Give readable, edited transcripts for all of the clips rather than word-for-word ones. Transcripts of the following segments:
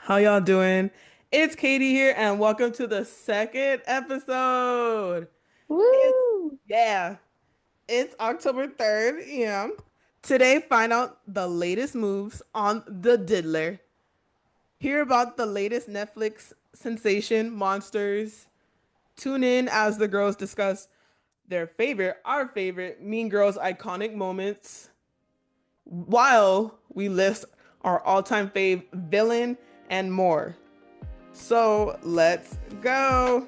How y'all doing? It's Katie here, and welcome to the second episode. It's Woo! yeah, it's October 3rd. Yeah. Today, find out the latest moves on the Diddler. Hear about the latest Netflix sensation, Monsters. Tune in as the girls discuss our favorite Mean Girls iconic moments, while we list our all-time fave villain and more. So let's go.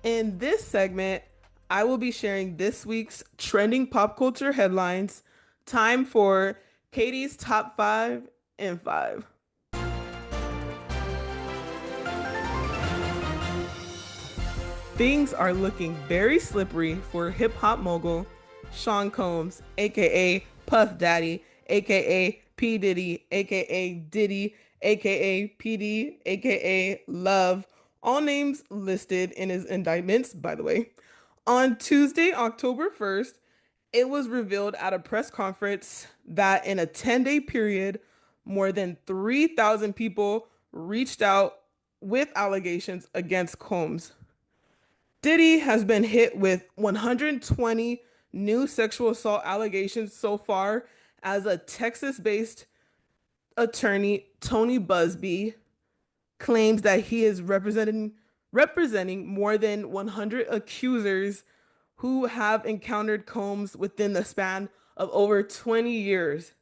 In this segment, I will be sharing this week's trending pop culture headlines. Time for Katie's top five and five. Things are looking very slippery for hip hop mogul Sean Combs, aka Puff Daddy, aka P. Diddy, aka Diddy, aka PD, aka Love. All names listed in his indictments, by the way. On Tuesday, October 1st, it was revealed at a press conference that in a 10-day period, more than 3,000 people reached out with allegations against Combs. Diddy has been hit with 120 new sexual assault allegations so far, as a Texas-based attorney, Tony Busby, claims that he is representing more than 100 accusers who have encountered Combs within the span of over 20 years.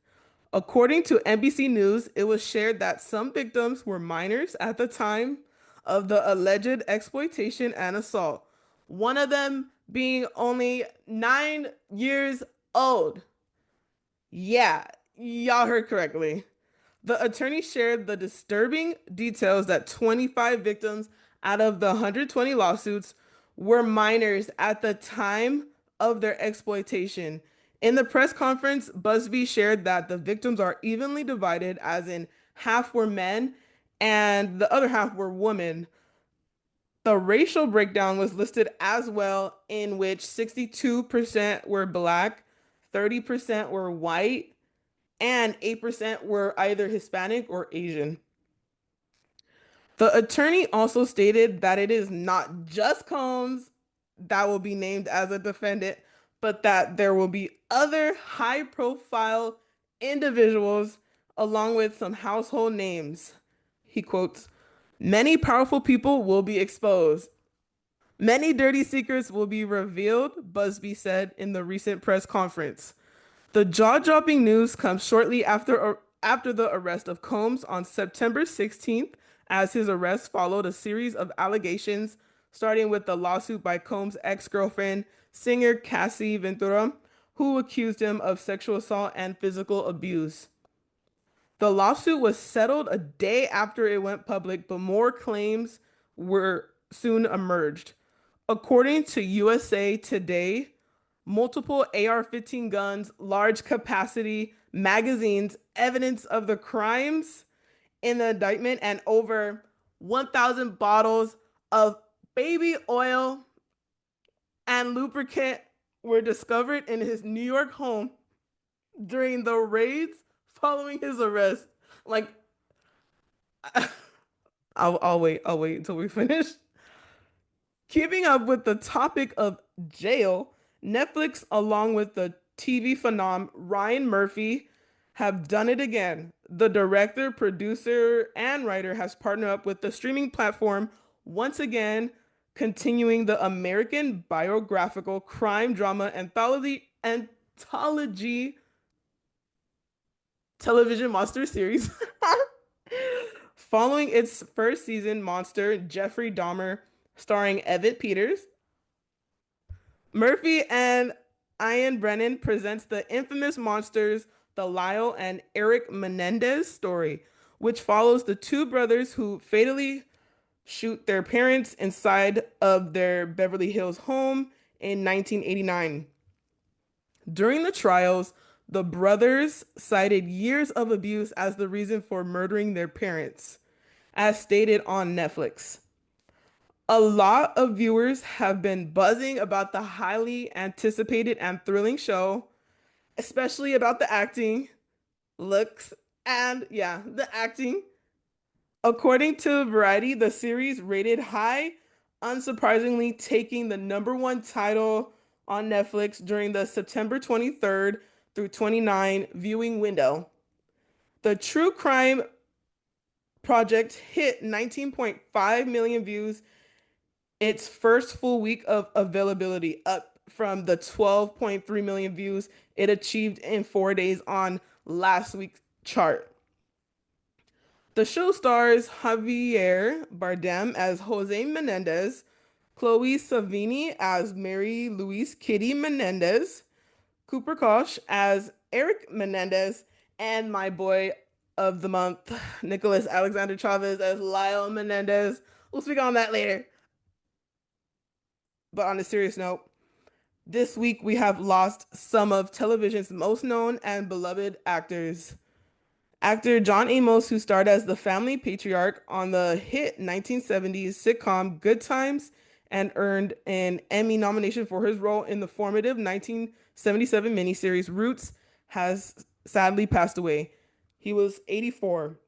According to NBC News, it was shared that some victims were minors at the time of the alleged exploitation and assault, one of them being only 9 years old. Yeah, y'all heard correctly. The attorney shared the disturbing details that 25 victims out of the 120 lawsuits were minors at the time of their exploitation. In the press conference, Busby shared that the victims are evenly divided, as in half were men and the other half were women. The racial breakdown was listed as well, in which 62% were black, 30% were white, and 8% were either Hispanic or Asian. The attorney also stated that it is not just Combs that will be named as a defendant, but that there will be other high profile individuals along with some household names. He quotes, "Many powerful people will be exposed. Many dirty secrets will be revealed," Busby said in the recent press conference. The jaw-dropping news comes shortly after the arrest of Combs on September 16th, as his arrest followed a series of allegations, starting with the lawsuit by Combs' ex-girlfriend, singer Cassie Ventura, who accused him of sexual assault and physical abuse. The lawsuit was settled a day after it went public, but more claims were soon emerged. According to USA Today, multiple AR-15 guns, large capacity magazines, evidence of the crimes in the indictment, and over 1,000 bottles of baby oil and lubricant were discovered in his New York home during the raids following his arrest. Like, I'll wait until we finish. Keeping up with the topic of jail, Netflix, along with the TV phenom Ryan Murphy, have done it again. The director, producer, and writer has partnered up with the streaming platform once again, continuing the American biographical crime drama anthology television monster series. Following its first season, Monster, Jeffrey Dahmer, starring Evan Peters, Murphy and Ian Brennan presents the infamous monsters, the Lyle and Eric Menendez story, which follows the two brothers who fatally shoot their parents inside of their Beverly Hills home in 1989. During the trials, the brothers cited years of abuse as the reason for murdering their parents, as stated on Netflix. A lot of viewers have been buzzing about the highly anticipated and thrilling show, especially about the acting, looks, and yeah, the acting. According to Variety, the series rated high, unsurprisingly taking the number one title on Netflix during the September 23rd through 29 viewing window. The true crime project hit 19.5 million views its first full week of availability, up from the 12.3 million views it achieved in 4 days on last week's chart. The show stars Javier Bardem as Jose Menendez, Chloe Savini as Mary Louise Kitty Menendez, Cooper Koch as Eric Menendez, and my boy of the month, Nicholas Alexander Chavez as Lyle Menendez. We'll speak on that later. But on a serious note, this week we have lost some of television's most known and beloved actors. Actor John Amos, who starred as the family patriarch on the hit 1970s sitcom Good Times and earned an Emmy nomination for his role in the formative 1977 miniseries Roots, has sadly passed away. He was 84.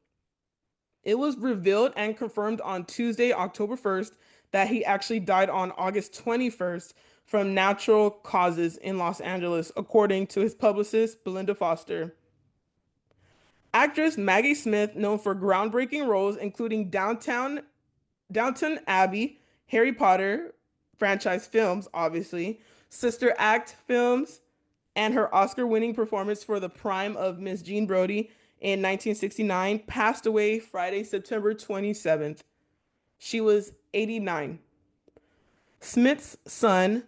It was revealed and confirmed on Tuesday, October 1st, that he actually died on August 21st from natural causes in Los Angeles, according to his publicist, Belinda Foster. Actress Maggie Smith, known for groundbreaking roles including Downton Abbey, Harry Potter franchise films, obviously, Sister Act films, and her Oscar-winning performance for the prime of Miss Jean Brodie in 1969, passed away Friday, September 27th. She was 89. Smith's sons,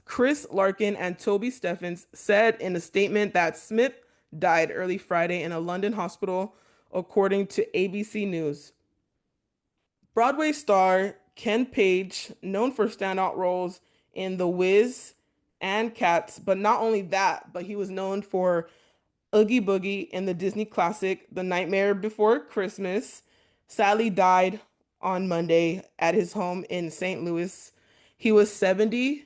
Chris Larkin and Toby Stephens, said in a statement that Smith died early Friday in a London hospital, according to ABC News. Broadway star Ken Page, known for standout roles in The Wiz and Cats, but not only that, but he was known for Oogie Boogie in the Disney classic The Nightmare Before Christmas, sadly died on Monday at his home in St. Louis. He was 70,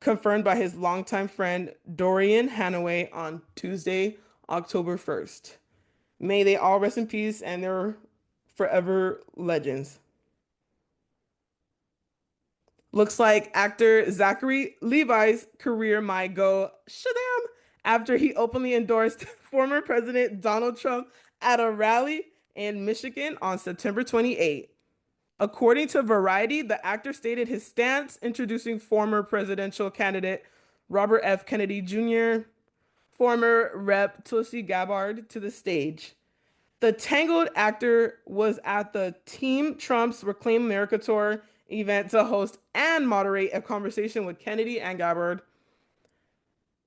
confirmed by his longtime friend Dorian Hanaway on Tuesday, October 1st. May they all rest in peace and they're forever legends. Looks like actor Zachary Levi's career might go shadam after he openly endorsed former President Donald Trump at a rally in Michigan on September 28. According to Variety, the actor stated his stance, introducing former presidential candidate Robert F. Kennedy Jr., former Rep. Tulsi Gabbard to the stage. The Tangled actor was at the Team Trump's Reclaim America tour event to host and moderate a conversation with Kennedy and Gabbard.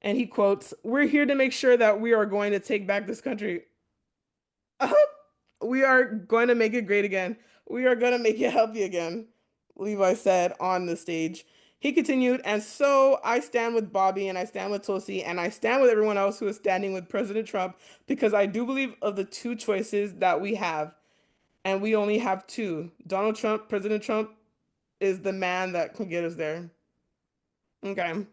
And he quotes, "We're here to make sure that we are going to take back this country. We are going to make it great again. We are going to make it healthy again," Levi said on the stage. He continued, "And so I stand with Bobby and I stand with Tulsi and I stand with everyone else who is standing with President Trump because I do believe of the two choices that we have. And we only have two. Donald Trump, President Trump is the man that can get us there." Okay.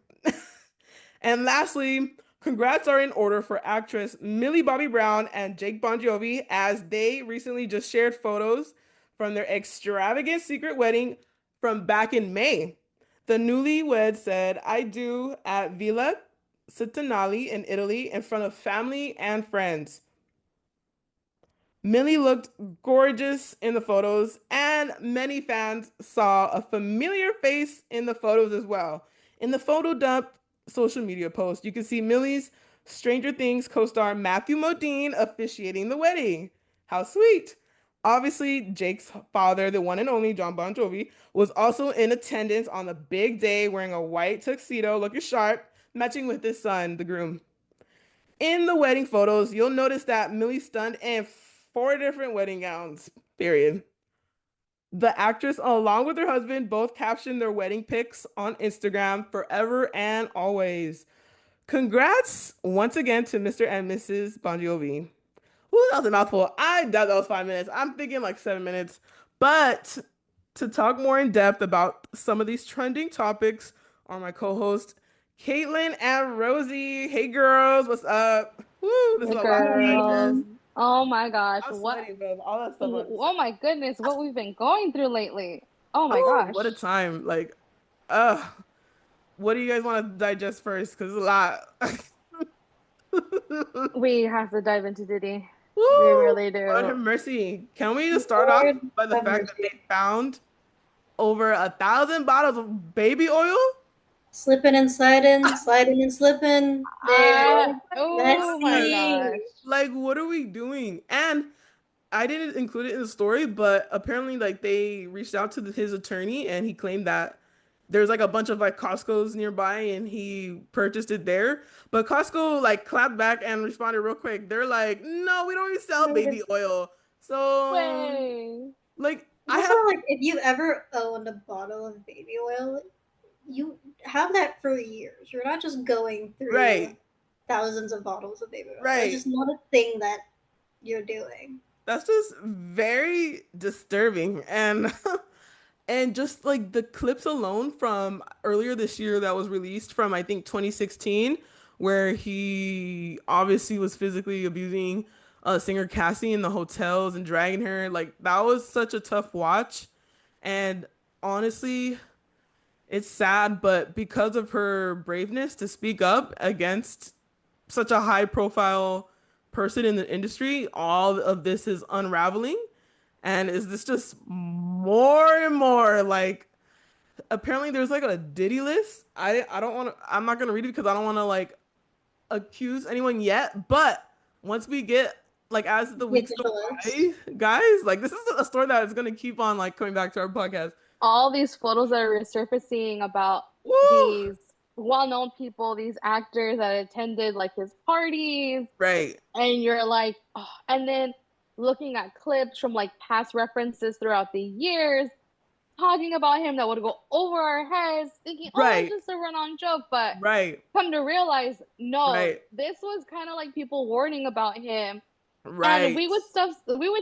And lastly, congrats are in order for actress Millie Bobby Brown and Jake Bon Jovi as they recently just shared photos from their extravagant secret wedding from back in May. The newlyweds said, "I do" at Villa Cittadinale in Italy in front of family and friends. Millie looked gorgeous in the photos, and many fans saw a familiar face in the photos as well. In the photo dump social media post, you can see Millie's Stranger Things co-star Matthew Modine officiating the wedding. How sweet. Obviously, Jake's father, the one and only John Bon Jovi, was also in attendance on the big day wearing a white tuxedo, looking sharp, matching with his son, the groom. In the wedding photos, you'll notice that Millie stunned in four different wedding gowns, period. The actress, along with her husband, both captioned their wedding pics on Instagram forever and always. Congrats once again to Mr. and Mrs. Bon Jovi. Ooh, that was a mouthful. I doubt that was 5 minutes. I'm thinking like 7 minutes. But to talk more in depth about some of these trending topics are my co-hosts, Kaitlyn and Rosie. Hey girls, what's up? Woo, this is Hey a lot of girls. engagement. Oh my gosh. I'm What? sweating, bro. All that stuff. Oh my goodness. What we've been going through lately. Oh my Oh, what a gosh. time. Like, uh, what do you guys want to digest first? Because it's a lot. We have to dive into Diddy. We Woo! really Lord do. have mercy. Can we just start off Lord by the have fact that mercy. they found over 1,000 bottles of baby oil? Slipping and sliding, sliding and slipping. There. Let's Oh my see. gosh. Like, what are we doing? And I didn't include it in the story, but apparently, like, they reached out to his attorney and he claimed that there's like a bunch of like Costco's nearby and he purchased it there. But Costco like clapped back and responded real quick. They're like, no, we don't really sell baby oil. So, Way. like, I Also, have, like, if you ever owned a bottle of baby oil, you have that for years. You're not just going through right, thousands of bottles of baby oil. That's right. just not a thing that you're doing. That's just very disturbing. And and just like the clips alone from earlier this year that was released from I think 2016, where he obviously was physically abusing singer Cassie in the hotels and dragging her, like that was such a tough watch. And honestly, it's sad, but because of her braveness to speak up against such a high profile person in the industry, all of this is unraveling. And is this just more and more like apparently there's like a Diddy list. I don't want to I'm not going to read it because I don't want to like accuse anyone yet, but once we get like as the The weeks go official list. by, guys, like this is a story that is going to keep on like coming back to our podcast. All these photos that are resurfacing about Woo! these well-known people, these actors that attended like his parties, Right. and you're like, oh. And then looking at clips from like past references throughout the years, talking about him that would go over our heads, thinking, oh, it's Right. just a run-on joke. But Right. come to realize, no, Right. this was kind of like people warning about him. And Right. we would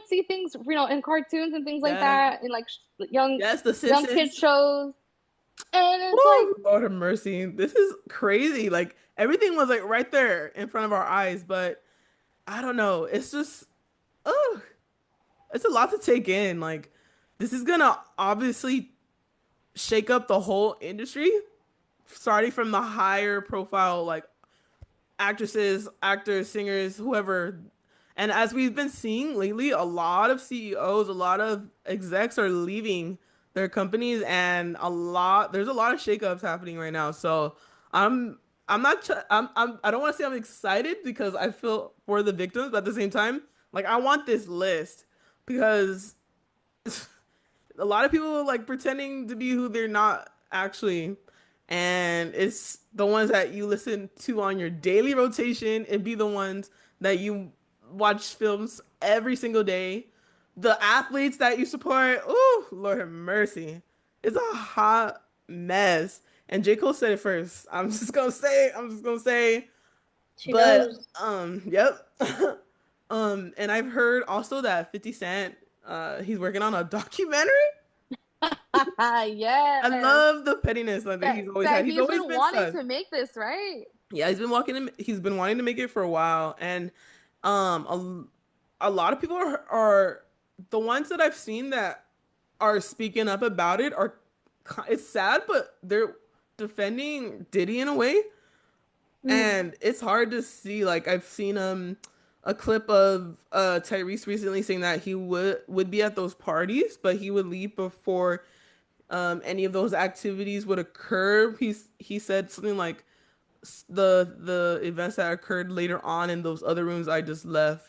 see things, in cartoons and things like Yes. that, in like young, Yes, The young kid Simpsons. shows. And it's like, Woo! Lord have mercy. This is crazy. Like everything was like right there in front of our eyes, but I don't know. It's just, oh, it's a lot to take in. Like this is gonna obviously shake up the whole industry, starting from the higher profile like actresses, actors, singers, whoever. And as we've been seeing lately, a lot of CEOs, a lot of execs are leaving their companies, and there's a lot of shakeups happening right now. So I'm I'm not I don't want to say I'm excited because I feel for the victims, but at the same time, like I want this list because a lot of people are like pretending to be who they're not actually. And it's the ones that you listen to on your daily rotation and be the ones that you watch films every single day. The athletes that you support, oh, Lord have mercy. It's a hot mess. And J. Cole said it first. I'm just gonna say, She but knows. yep. And I've heard also that 50 Cent he's working on a documentary. I yes, love the pettiness that he's always had. that He's he's always been been wanting sus. to make this, right? Yeah, he's been wanting to make it for a while. And a lot of people are the ones that I've seen that are speaking up about it are it's sad, but they're defending Diddy in a way. Mm. And it's hard to see. Like I've seen a clip of Tyrese recently saying that he would be at those parties, but he would leave before any of those activities would occur. He said something like the events that occurred later on in those other rooms I just left.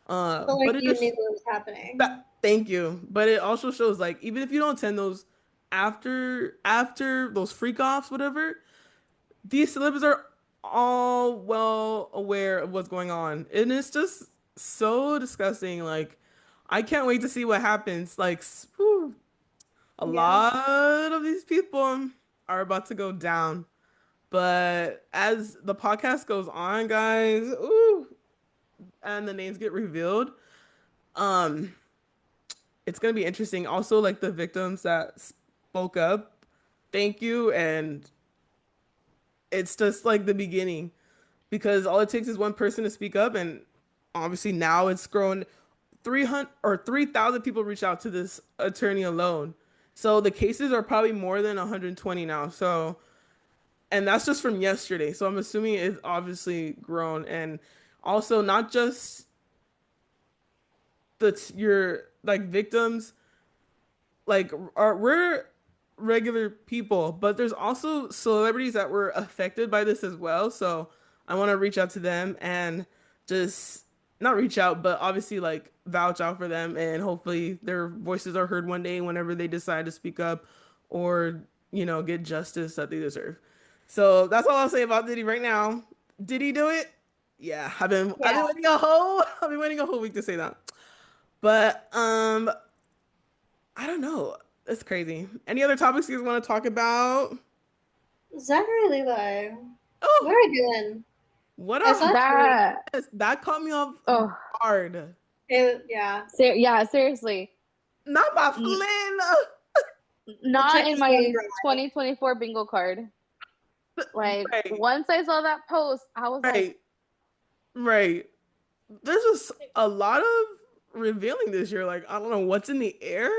But like But it you knew just what was happening. that thank you. But it also shows like even if you don't attend those after those freak offs, whatever, these celebs are all well aware of what's going on. And it's just so disgusting. Like I can't wait to see what happens. Like, whew. A Yeah. lot of these people are about to go down. But as the podcast goes on, guys, ooh, and the names get revealed, um, it's gonna be interesting. Also, like the victims that spoke up, thank you, and it's just like the beginning because all it takes is one person to speak up, and obviously now it's grown 300 or 3,000 people reach out to this attorney alone. So the cases are probably more than 120 now. So, and that's just from yesterday. So I'm assuming it's obviously grown, and also not just your like victims, like we're regular people, but there's also celebrities that were affected by this as well. So I want to reach out to them and just not reach out, but obviously like vouch out for them, and hopefully their voices are heard one day whenever they decide to speak up or, get justice that they deserve. So that's all I'll say about Diddy right now. Did he do it? Yeah, I've been Yeah. waiting a whole I've been waiting a whole week to say that. But I don't know. It's crazy. Any other topics you guys want to talk about? Zachary Levi. What Oh, are you doing? what I a saw a tweet. That that caught me off oh guard. Yeah. yeah, seriously. Not by N- Flynn. The Not check in is going my dry. 2024 bingo card. Like Right, once I saw that post, I was like, right, right. There's just a lot of revealing this year. Like, I don't know what's in the air.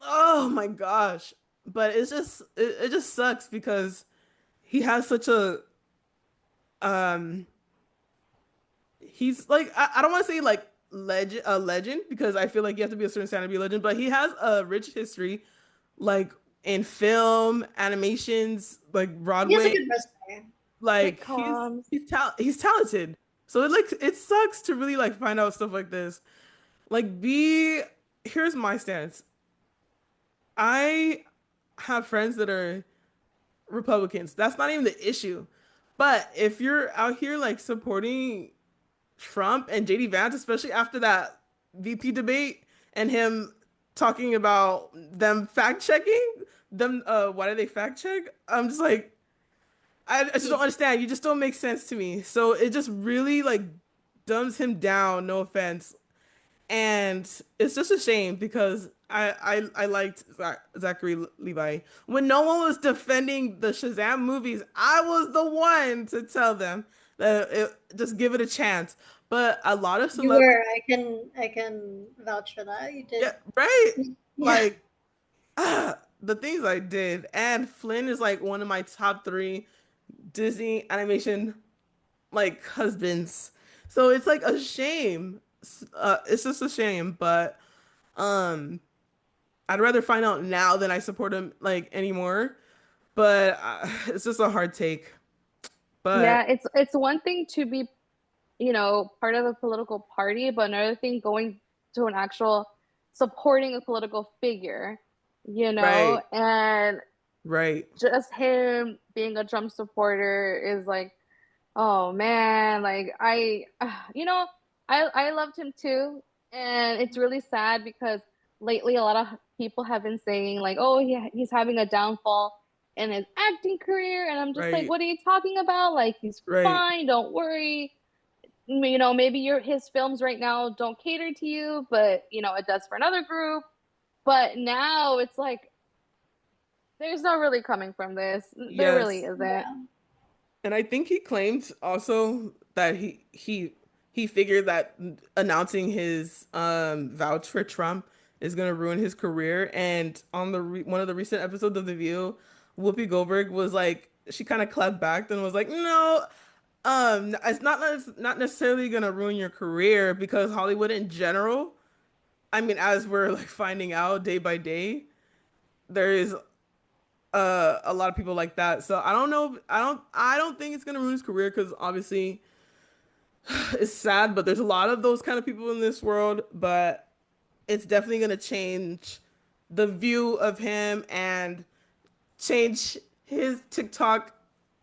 Oh my gosh. But it just sucks because he has such um he's like I don't want to say like legend because I feel like you have to be a certain standard to be a legend, but he has a rich history like in film, animations, like He has a Broadway. good resume. Like sitcoms. he's talented. So it sucks to really like find out stuff like this. Like be Here's my stance. I have friends that are Republicans. That's not even the issue. But if you're out here like supporting Trump and JD Vance, especially after that VP debate and him talking about them fact checking them, why do they fact check? I'm just like, I just don't understand. You just don't make sense to me. So it just really like dumbs him down. No offense, and it's just a shame because I liked Zachary Levi when no one was defending the Shazam movies. I was the one to tell them that just give it a chance. But a lot of You celebrities, were. I can vouch for that. You yeah, did. right, Yeah. like the things I did, and Flynn is like one of my top three Disney animation like husbands. So it's like a shame. It's just a shame, but um I'd rather find out now than I support him like anymore. But it's just a hard take. But Yeah, it's one thing to be, part of a political party, but another thing going to an actual supporting a political figure, right, and right. just him being a Trump supporter is like, oh man, like I loved him too, and it's really sad because lately a lot of people have been saying like, oh, he's having a downfall in his acting career, and I'm just like, Right, what are you talking about? Like he's right. fine, don't worry. Maybe his films right now don't cater to you, but it does for another group. But now it's like there's no really coming from this. There really Yes. isn't. Yeah. And I think he claimed also that he figured that announcing his vouch for Trump is gonna ruin his career. And on one of the recent episodes of The View, Whoopi Goldberg was like, she kind of clapped back and was like, no, it's not necessarily gonna ruin your career because Hollywood in general, I mean, as we're like finding out day by day, there is a lot of people like that. So I don't know. I don't think it's gonna ruin his career because obviously it's sad, but there's a lot of those kind of people in this world. But it's definitely gonna change the view of him and change his TikTok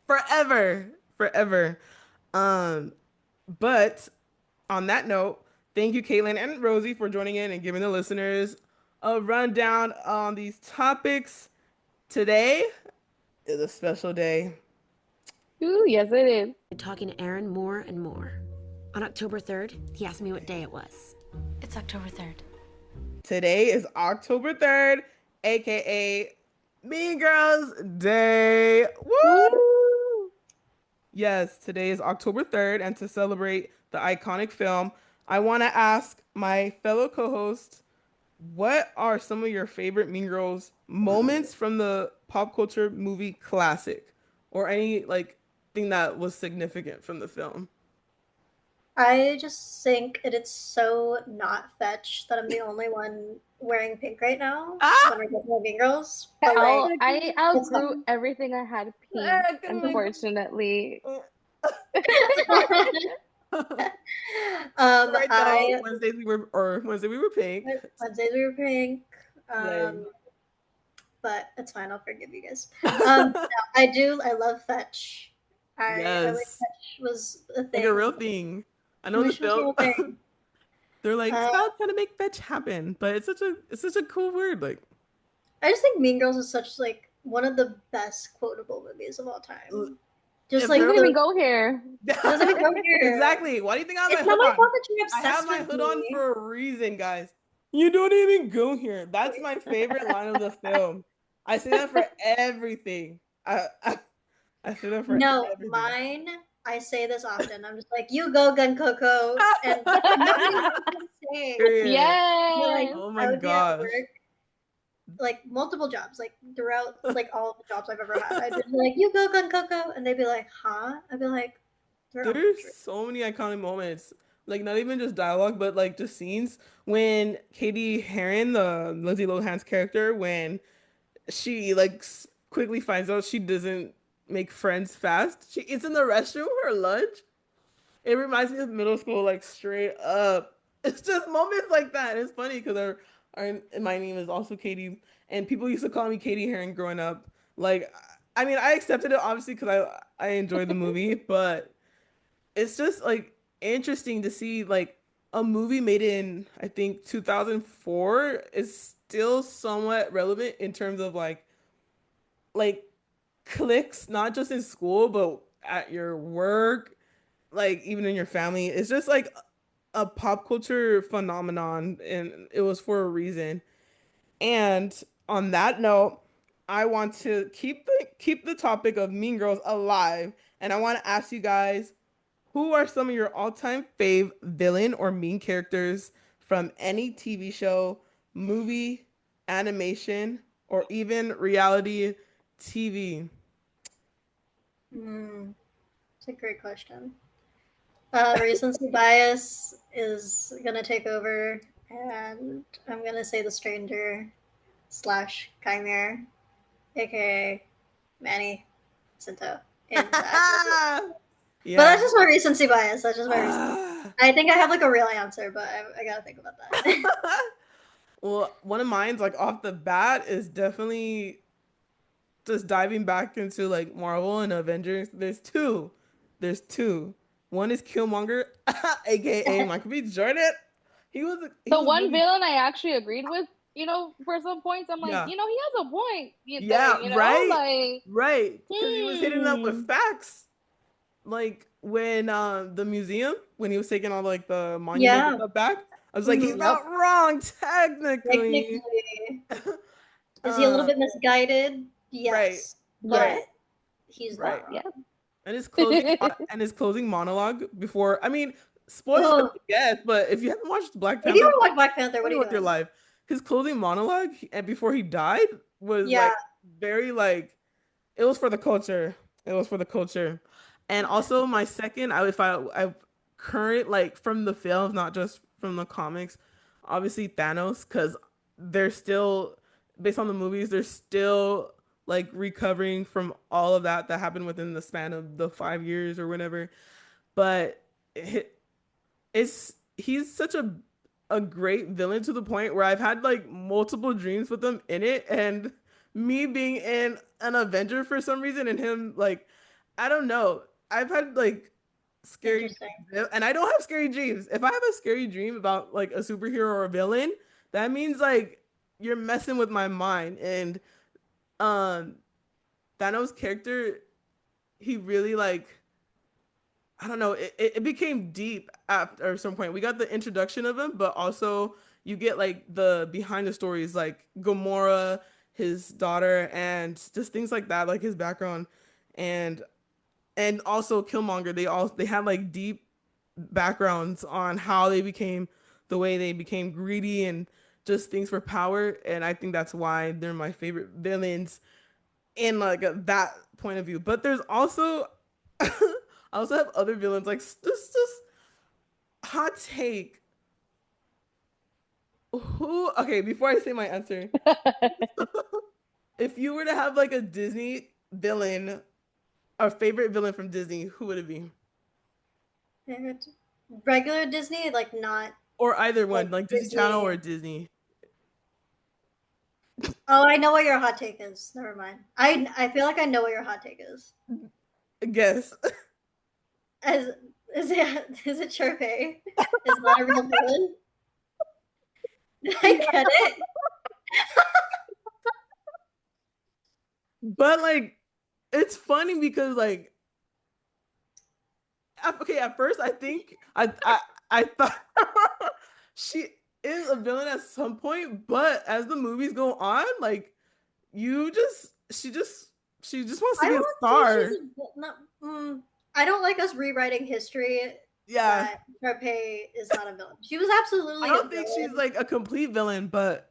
forever, forever. Um, but on that note, thank you, Kaitlyn and Rosie, for joining in and giving the listeners a rundown on these topics. Today is a special day. Ooh, yes, it is. Talking to Aaron more and more. On October 3rd, he asked me what day it was. It's October 3rd. Today is October 3rd, aka Mean Girls Day. Woo! Woo! Yes, today is October 3rd, and to celebrate the iconic film, I want to ask my fellow co-host, what are some of your favorite Mean Girls moments from the pop culture movie classic, or any like thing that was significant from the film? I just think it's so not fetch that I'm the only one wearing pink right now Ah! when we're talking about Mean Girls. But like, I it's outgrew fine. everything I had pink, unfortunately. Right though, I Wednesday we were pink. Wednesdays we were pink. Lame. But it's fine. I'll forgive you guys. No, I love fetch. I wish Yes, fetch was a like thing. a real thing. I I know the wish it was a film. real thing. They're like, Uh, stop trying to make fetch happen, but it's such a cool word. Like, I just think Mean Girls is such like one of the best quotable movies of all time. Just if like there Doesn't was- even go here. doesn't even go here. Exactly. Why do you think I have It's my not hood my on? fault that you're I obsessed have my with hood on me. for a reason, guys. You don't even go here. That's my favorite line of the film. I say that for everything. I say that for No, everything. mine. I say this often. I'm just like, you go, Glen Coco, and nobody wants to say. Period. But, like, Yes. Oh I my would be at gosh. work, like multiple jobs, like throughout like all of the jobs I've ever had. I'd just be like, you go, Glen Coco, and they'd be like, huh? I'd be like, they're There's uncultured. so many iconic moments. Like not even just dialogue, but like just scenes when Katie Heron, the Lindsay Lohan's character, when she like quickly finds out she doesn't make friends fast. She eats in the restroom for lunch. It reminds me of middle school, like straight up. It's just moments like that. It's funny because my name is also Katie, and people used to call me Katie Heron growing up. Like, I mean, I accepted it obviously because I enjoyed the movie, but it's just like interesting to see like a movie made in I think 2004 is still somewhat relevant in terms of like clicks, not just in school, but at your work, like even in your family. It's just like a pop culture phenomenon, and it was for a reason. And on that note, I want to keep the topic of Mean Girls alive, and I want to ask you guys, who are some of your all-time fave villain or mean characters from any TV show, movie, animation, or even reality TV? It's a great question. Recency bias is gonna take over, and I'm gonna say the stranger slash chimera, aka Manny Cinto. In that. Yeah. But that's just my recency bias. That's just my recency. Ah. I think I have like a real answer, but I gotta think about that. Well, one of mine's like off the bat is definitely just diving back into like Marvel and Avengers. There's two. There's two. One is Killmonger, aka Michael B. Jordan. He The was one really, villain I actually agreed with, for some points, I'm like, yeah. he has a point Yeah, there, right? like, Right. Because he was hitting up with hmm. facts. Like when the museum, when he was taking all like the monuments and Yeah. stuff back, I was like, he's Mhm. not wrong, technically. Technically, is he a little Uh, bit misguided? right, Yes, right, but he's right. not Yeah. wrong. And his closing monologue before, I mean, spoilers, Oh, I guess, but if you haven't watched Black if you Panther, don't like Black Panther, what are continue you with your doing? life. His closing monologue and before he died was Yeah. like very like it was for the culture. It was for the culture. And also my second, I current like from the films, not just from the comics, obviously Thanos, because they're still based on the movies, they're still like recovering from all of that happened within the span of the 5 years or whatever. But he's such a great villain to the point where I've had like multiple dreams with him in it, and me being in an Avenger for some reason, and him like I don't know. I've had like scary Interesting. dreams, and I don't have scary dreams. If I have a scary dream about like a superhero or a villain, that means like you're messing with my mind. And um Thanos' character, he really like, I don't know, it became deep after some point. We got the introduction of him, but also you get like the behind the stories, like Gamora, his daughter, and just things like that, like his background, and also Killmonger. They have like deep backgrounds on how they became the way they became, greedy and just things for power. And I think that's why they're my favorite villains in like that point of view. But there's also I also have other villains like just hot take. Who? Okay, before I say my answer, if you were to have like a Disney villain, a favorite villain from Disney, who would it be? Favorite regular Disney, like not Or either like one, like Disney Channel Disney. or Disney. Oh, I know what your hot take is. Never mind. I feel like I know what your hot take is. Guess. As is it Sharpay? Is that a real villain? Did I get it? But like, it's funny because like, okay, at first I think I thought she is a villain at some point, but as the movies go on, like, you just she just wants to I be a won't say star. she's a, no, I don't like us rewriting history Yeah, that Sharpay is not a villain. She was I absolutely a don't think she's villain. like a complete villain, but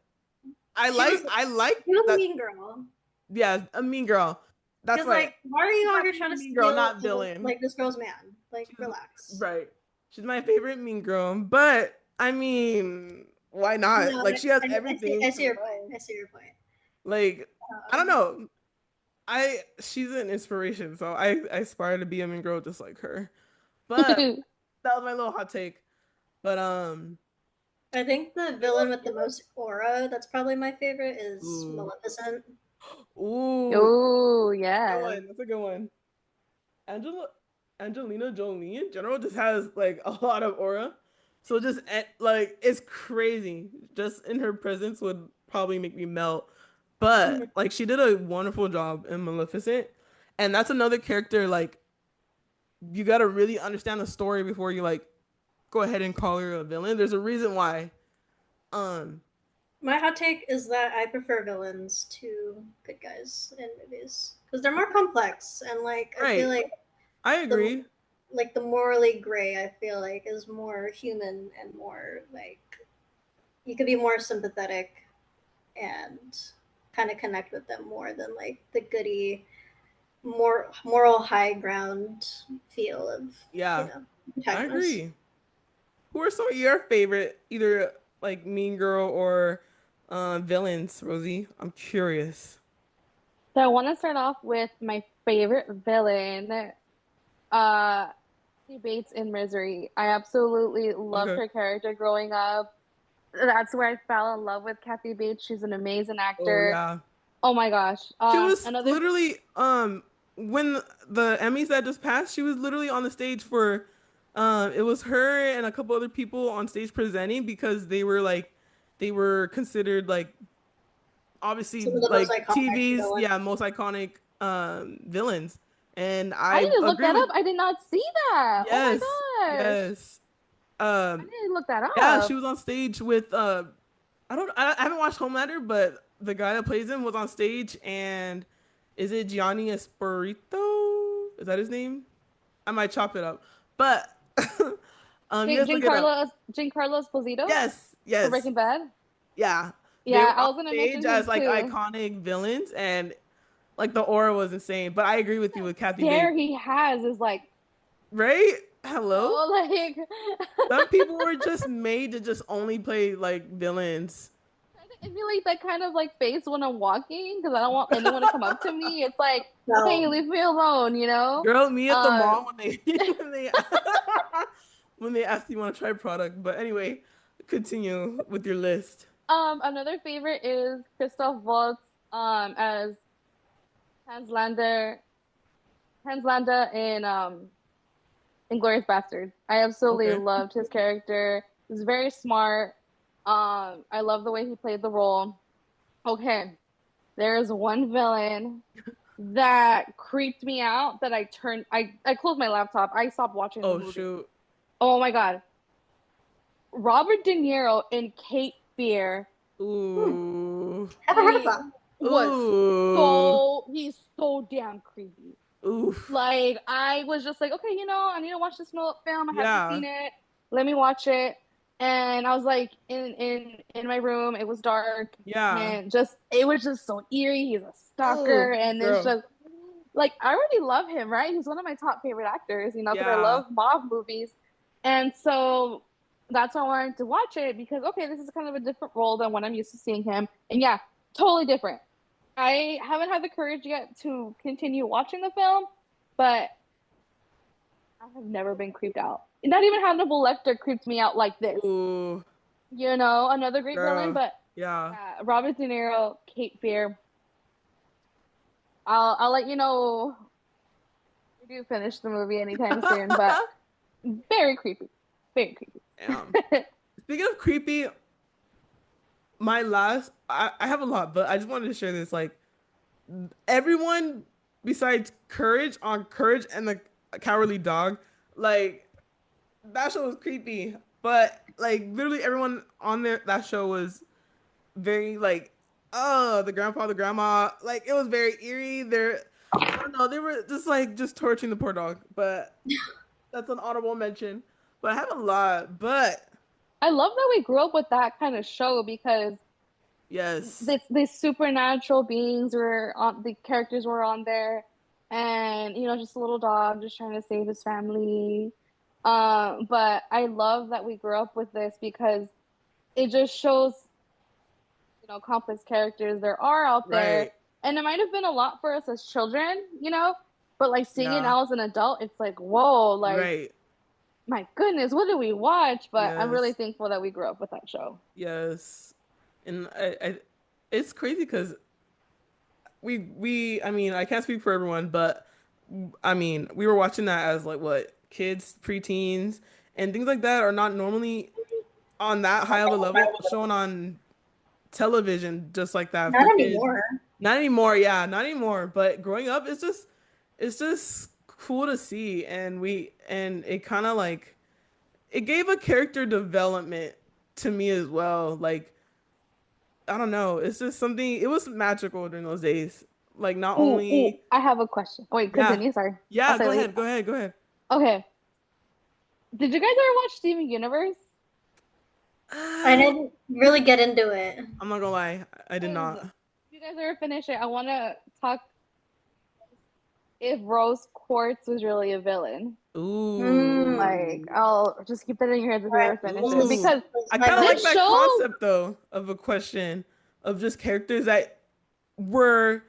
She was I like she was a that. mean girl. Yeah, a mean girl. That's Because right. like, why are you She's out my here trying favorite to mean girl, steal not villain. like this girl's man? Like, She's relax. right. She's my favorite mean girl, but I mean, why not? No, Like, she has I see. everything I see to your point. love. I see your point. Like, I don't Um, know. She's an inspiration, so I aspire to be a mean girl just like her. But that was my little hot take. But I think the villain with the most aura, that's probably my favorite, is ooh, Maleficent. ooh, Oh, good yeah. one. That's a good one. Angela Angelina Jolie in general just has like a lot of aura. So just like, it's crazy. Just in her presence would probably make me melt. But Mhm. like, she did a wonderful job in Maleficent. And that's another character like, you got to really understand the story before you like go ahead and call her a villain. There's a reason why. Um My hot take is that I prefer villains to good guys in movies because they're more complex and like I feel right. like I the agree. the morally gray I feel like is more human and more like you could be more sympathetic and kind of connect with them more than like the goody more moral high ground feel of Yeah, I protagonists. agree. Who are some of your favorite either like mean girl or villains, Rosie? I'm curious. So I want to start off with my favorite villain, uh, Kathy Bates in Misery. I absolutely loved Okay. her character growing up. That's where I fell in love with Kathy Bates. She's an amazing Oh actor. yeah. Oh my gosh. She was Another literally when the Emmys that just passed, she was literally on the stage for it was her and a couple other people on stage presenting because they were considered like, obviously Some of the most like iconic TV's, yeah, villains. most iconic villains. And I I need to look agree that with, up. I did not see that. Oh my yes, gosh. yes. I Um need to look that yeah, she up. was on stage with I haven't watched Homelander, but the guy that plays him was on stage, and is it Gianni Espirito? Is that his name? I might chop it up. But you guys look it up. Giancarlo Esposito Yes, from yes. Breaking Bad. Yeah. They Yeah, were I on was gonna stage mention as him like too. iconic villains, and like the aura was insane. But I agree with you with Kathy Stare Bates. he has is like Right? Hello? so like Some people were just made to just only play like villains. trying to emulate that kind of like face when I'm walking because I don't want anyone to come up to me. It's like, hey, So leave me alone, you know? Girl, me at the Um, mall when they when they when they asked you want to try product. But anyway, continue with your list. another favorite is Christoph Waltz as Hans Lander Hans Landa in Inglorious Bastard. I absolutely Okay. loved his character. He's very smart. I love the way he played the role. Okay, there's one villain that creeped me out that I closed my laptop. I stopped watching the Oh movie. shoot. Oh my God. Robert De Niro and Kate Beer. Ooh. Haven't heard of He that. was Ooh. he's so damn creepy. Oof. Like, I was just like, okay, I need to watch this film. I haven't Yeah. seen it. Let me watch it. And I was like in my room. It was dark, Yeah. and it was just so eerie. He's a stalker, Oh, and it's girl. just like I already love him, right? He's one of my top favorite actors, because I Yeah. love mob movies, and so that's why I wanted to watch it because okay, this is kind of a different role than what I'm used to seeing him, and yeah, totally different. I haven't had the courage yet to continue watching the film, but I have never been creeped out. Not even Hannibal Lecter creeped me out like this. Ooh, Another great villain, girl. but Yeah. Robert De Niro, Kate Beer. I'll let you know if we do finish the movie anytime soon, but very creepy, very creepy. Speaking of creepy, I have a lot, but I just wanted to share this. Like, everyone besides Courage and the Cowardly Dog, like, that show was creepy. But like literally everyone on there that show was very like, oh, the grandpa, the grandma, like it was very eerie. I don't know, they were just torturing the poor dog. But that's an honorable mention. But I have a lot. But I love that we grew up with that kind of show because yes, these supernatural beings were on the characters were on there, and just a little dog just trying to save his family. But I love that we grew up with this because it just shows complex characters there are out there, right, and it might have been a lot for us as children, but like seeing it yeah, now as an adult, it's like whoa, like right, my goodness, what did we watch? But I'm really yes, thankful that we grew up with that show. yes, and it's crazy because I mean, I can't speak for everyone, but I mean, we were watching that as like what kids, preteens, and things like that are not normally on that high of a level shown on television just like that Not for kids. anymore. Not anymore, yeah, not anymore. But growing up, it's just cool to see, and it kind of like it gave a character development to me as well. Like I don't know, it's just something. It was magical during those days. Like not Ooh, only, I have a question. Wait, yeah, continue. Sorry, I'll yeah. say Go later. ahead, go ahead, go ahead. Okay, did you guys ever watch Steven Universe? I Uh, didn't really get into it. I'm not gonna lie, I did 'Cause not. if you guys ever finish it, I want to talk if Rose Quartz was really a villain. Ooh. Like, I'll just keep that in your heads if you Right. ever finish it. Ooh, Because I My kind of like bad. this that show, concept though of a question of just characters that were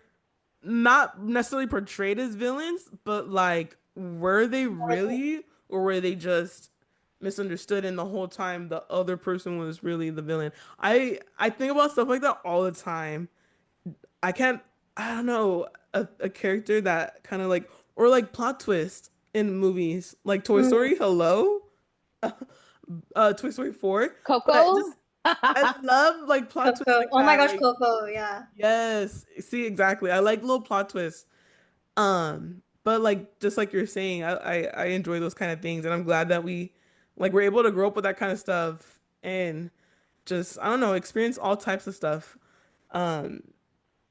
not necessarily portrayed as villains, but like were they really, or were they just misunderstood and the whole time the other person was really the villain? I think about stuff like that all the time. I can't I don't know, a character that kind of like, or like plot twist in movies like Toy Mm, Story, hello? Toy Story 4, but Coco. just I love like plot twists Coco. like Oh my that. gosh, Like Coco. Yeah. yes, see exactly. I like little plot twists. But like just like you're saying, I enjoy those kind of things, and I'm glad that we're able to grow up with that kind of stuff and just I don't know, experience all types of stuff. Um,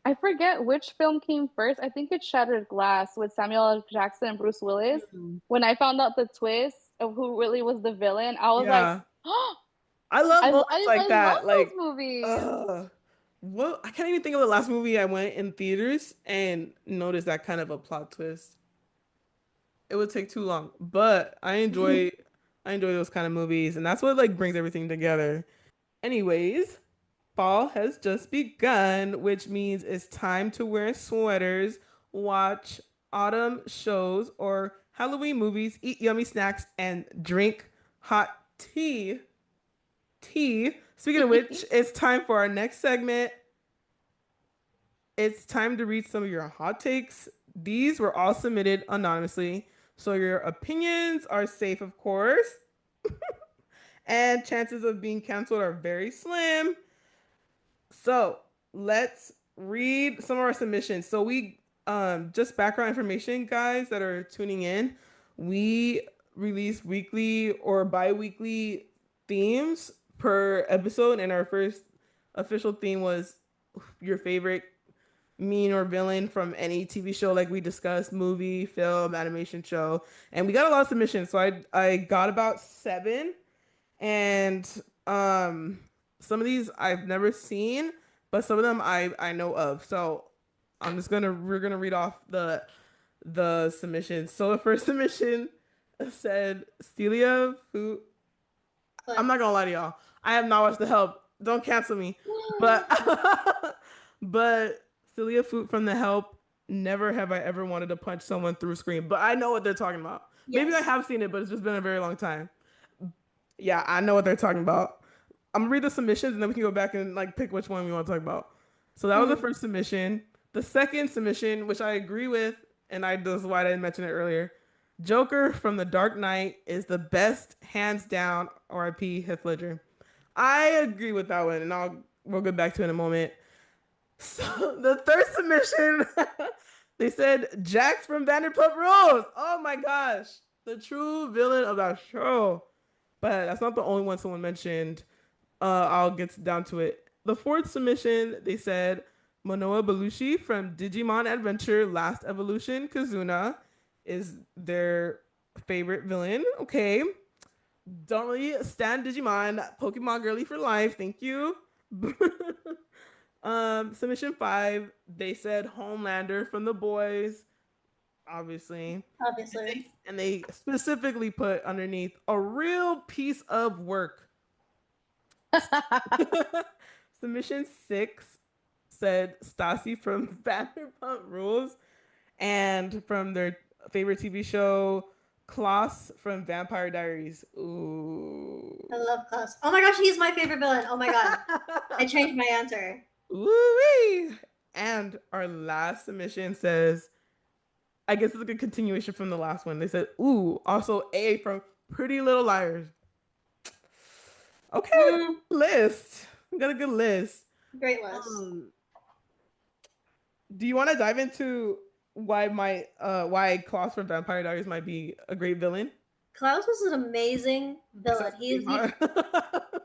I forget which film came first. I think it's Shattered Glass with Samuel L. Jackson and Bruce Willis. mm, When I found out the twist of who really was the villain, I was like, yeah, I love moments like I love that. those Like, movies. what I can't even think of the last movie I went in theaters and noticed that kind of a plot twist. It would take too long, but I enjoy those kind of movies, and that's what like brings everything together. Anyways, fall has just begun, which means it's time to wear sweaters, watch autumn shows or Halloween movies, eat yummy snacks, and drink hot tea. Tea. Speaking of which, it's time for our next segment. It's time to read some of your hot takes. These were all submitted anonymously, so your opinions are safe, of course, and chances of being canceled are very slim. So, let's read some of our submissions. So we just background information, guys that are tuning in. We release weekly or bi-weekly themes per episode, and our first official theme was your favorite mean or villain from any TV show, like we discussed, movie, film, animation show. And we got a lot of submissions. So I got about 7, and um some of these I've never seen, but some of them I know of. So we're gonna read off the submissions. So the first submission said Celia Fu. But I'm not gonna lie to y'all. I have not watched The Help. Don't cancel me. But but Celia Foot from The Help. Never have I ever wanted to punch someone through screen. But I know what they're talking about. Maybe I yes. have seen it, but it's just been a very long time. Yeah, I know what they're talking about. I'm gonna read the submissions and then we can go back and like pick which one we want to talk about. So that was the first submission. The second submission, which I agree with, and that's why I didn't mention it earlier. Joker from The Dark Knight is the best, hands down. R.I.P. Heath Ledger. I agree with that one, and we'll get back to it in a moment. So the third submission, they said Jax from Vanderpump Rules. Oh my gosh, the true villain of that show. But that's not the only one someone mentioned. I'll get down to it. The fourth submission, they said Monoa Belushi from Digimon Adventure Last Evolution Kazuna is their favorite villain. Okay. Don't really stand Digimon. Pokemon girly for life. Thank you. Submission 5, they said Homelander from The Boys, obviously. Obviously. And they specifically put underneath a real piece of work. Submission 6 said Stassi from Vanderpump Rules, and from their favorite TV show, Klaus from Vampire Diaries. Ooh. I love Klaus. Oh my gosh, he's my favorite villain. Oh my god. I changed my answer. Woo-wee! And our last submission says, I guess it's like a continuation from the last one. They said, ooh, also A from Pretty Little Liars. Okay, list. We got a good list. Great list. Do you want to dive into why Klaus from Vampire Diaries might be a great villain? Klaus is an amazing villain.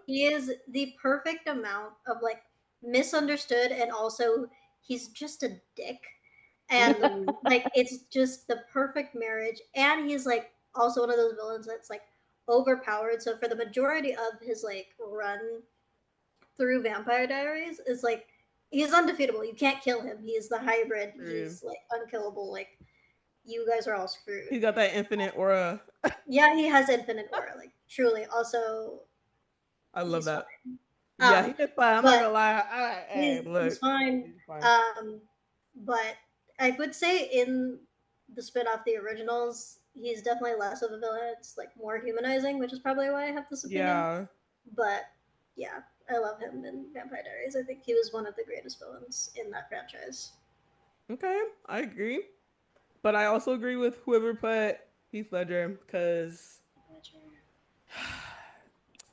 He is the perfect amount of like misunderstood, and also he's just a dick. And like it's just the perfect marriage. And he's like also one of those villains that's like overpowered. So for the majority of his like run through Vampire Diaries, is like he's undefeatable. You can't kill him. He is the hybrid. He's like unkillable. Like you guys are all screwed. He's got that infinite aura. Yeah, he has infinite aura. Like truly. Also, I love that. Fine. Yeah, he's fine. I'm not gonna lie. He's fine. But I would say in the spin-off, the originals, he's definitely less of a villain. It's like more humanizing, which is probably why I have this opinion. Yeah. But yeah, I love him in Vampire Diaries. I think he was one of the greatest villains in that franchise. Okay, I agree. But I also agree with whoever put Heath Ledger, because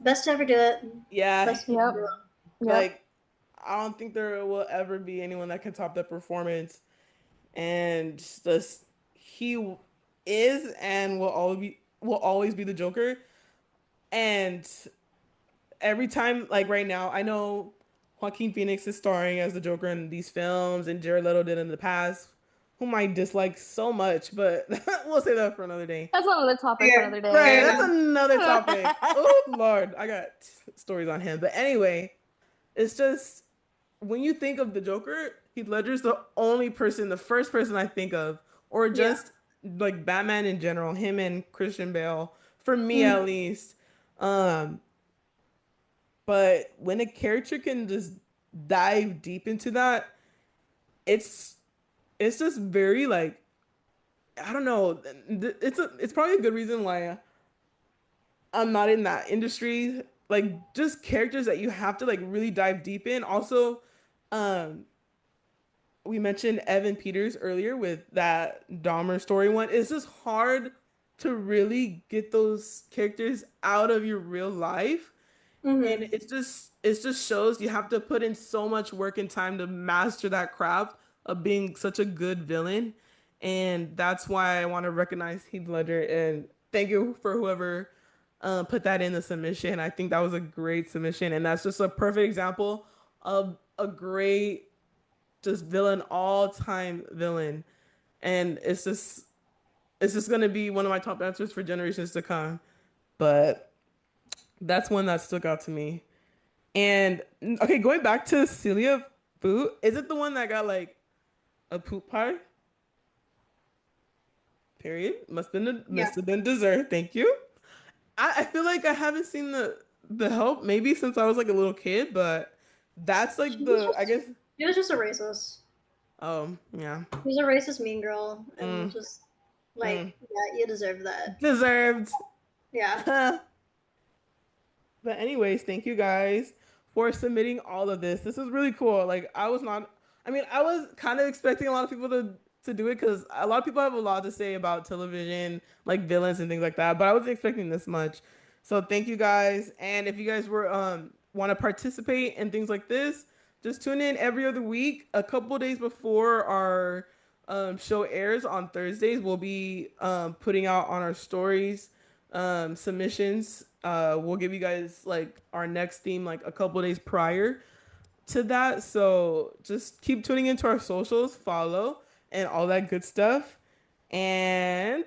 best to ever do it. Yeah. Best to ever do it. Like, I don't think there will ever be anyone that can top that performance. And just he is and will always be the Joker. And every time, like right now, I know Joaquin Phoenix is starring as the Joker in these films, and Jared Leto did in the past, whom I dislike so much, but we'll say that for another day. That's another topic for another day. Right, that's another topic. Oh, Lord, I got stories on him. But anyway, it's just, when you think of the Joker, Heath Ledger's the first person I think of, or just like Batman in general, him and Christian Bale, for me at least. But when a character can just dive deep into that, it's just very like, I don't know. It's probably a good reason why I'm not in that industry. Like, just characters that you have to like really dive deep in. Also, we mentioned Evan Peters earlier with that Dahmer story one. It's just hard to really get those characters out of your real life And it just shows you have to put in so much work and time to master that craft of being such a good villain. And that's why I want to recognize Heath Ledger and thank you for whoever put that in the submission. I think that was a great submission, and that's just a perfect example of a great just villain, all time villain. And it's just gonna be one of my top answers for generations to come. But that's one that stuck out to me. And okay, going back to Celia Fu, is it the one that got like a poop pie? Period. Must have been dessert. Thank you. I feel like I haven't seen the help maybe since I was like a little kid, but that's like I guess. She was just a racist. Oh yeah. She was a racist mean girl, and just like yeah, you deserve that. Deserved. Yeah. But anyways, thank you guys for submitting all of this. This is really cool. Like I was not I mean, I was kind of expecting a lot of people to do it because a lot of people have a lot to say about television, like villains and things like that. But I wasn't expecting this much. So thank you guys. And if you guys were want to participate in things like this, just tune in every other week. A couple days before our show airs on Thursdays, we'll be putting out on our stories submissions. We'll give you guys like our next theme like a couple days prior to that. So just keep tuning into our socials, follow, and all that good stuff. And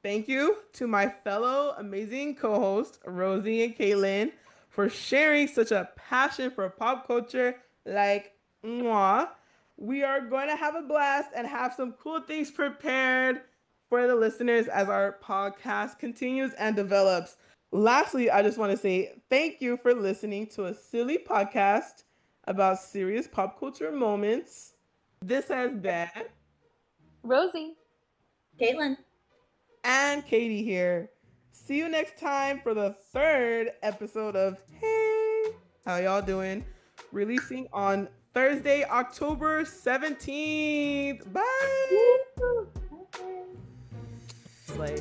thank you to my fellow amazing co-hosts, Rosie and Kaitlyn, for sharing such a passion for pop culture like moi. We are going to have a blast and have some cool things prepared for the listeners as our podcast continues and develops. Lastly, I just want to say thank you for listening to a silly podcast about serious pop culture moments. This has been Rosie. Kaitlyn. and Kadie here. See you next time for the third episode of Hey, how y'all doing? Releasing on Thursday, October 17th. Bye. Slay.